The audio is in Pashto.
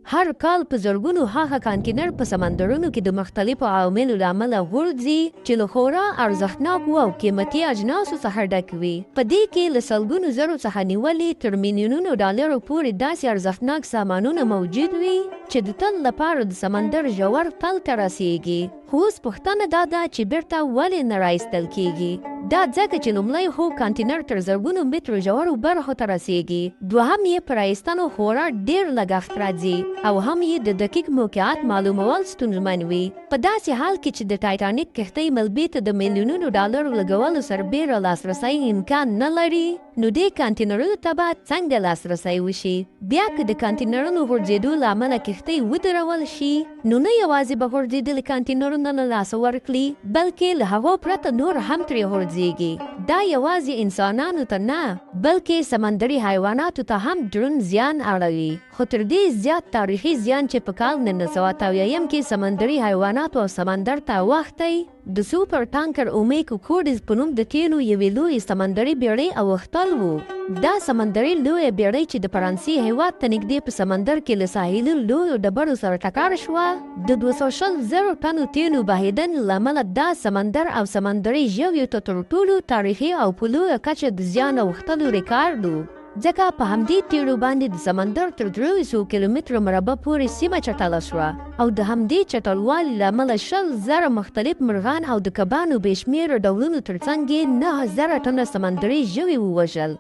هر کال په زرګونو هغه کانټینر په سمندرونو کې د مختلفو عواملو له امله غورځي چې له خورا ارزښتناکو او قیمتي اجناسو څخه ډک وي. په دې کې له سلګونو زرو څخه نیولې تر میلیونونو ډالرو پورې داسې ارزښتناک سامانونه موجود وي چې د تل لپاره د سمندر ژور تل ته رسیږي. خو اوس پوښتنه دا ده چې بیرته ولې نه رایستل کېږي؟ دا ځکه چې لومړی خو کانټینر تر زرګونو مترو ژورو برخو ته رسیږي، دوهم یې په رایستنو خورا ډېر لګښت راځي او هم یې د دقیق موقعیت معلومول ستونزمن وي. په داسې حال کې چې د ټایټانیک کښتۍ ملبې ته د میلیونونو ډالرو لګولو سربیره لاسرسی امکان نه لري، نو دې کانټینرونو ته به څنګه لاسرسی وشي؟ بیا که د کانټینرونو غورځېدو له امله کښتۍ ودرول شي، نو نه یوازې به غورځېدلي کانټینرونه له لاسه ورکړي، بلکې له هغو پرته نور هم ترې غورځېږي. دا یوازې انسانانو ته نه، بلکې سمندري حیواناتو ته هم دروند زیان اړوي. خو تر دې زیات تاریخي زیان چې په کال 1978 کې سمندري حیواناتو او سمندر ته واختی، د سوپر ټانکر اومیګو کوډز په نوم د تیلو یوې لویې سمندري بېړۍ اوښتل و. دا سمندري لویه بېړۍ چې د فرانسې هېواد ته نږدې په سمندر کې له ساحلي لویو ډبرو سره ټکر شوه، د 240,000 ټنو تیلو بهېدنې له امله دا سمندر او سمندري ژویو ته تر ټولو تاریخي او په لویه کچه د زیان اوښتلو ریکارډ و. ځکه په همدې تیلو باندې د سمندر تر 300 کیلومترو مربع پورې سیمه چټله شوه او د همدې چټلوالي له امله 100,000 مختلف مرغان او د کبانو بې شمېره ډولونو تر څنګ یې 9,000 ټنه سمندري ژوي ووژل.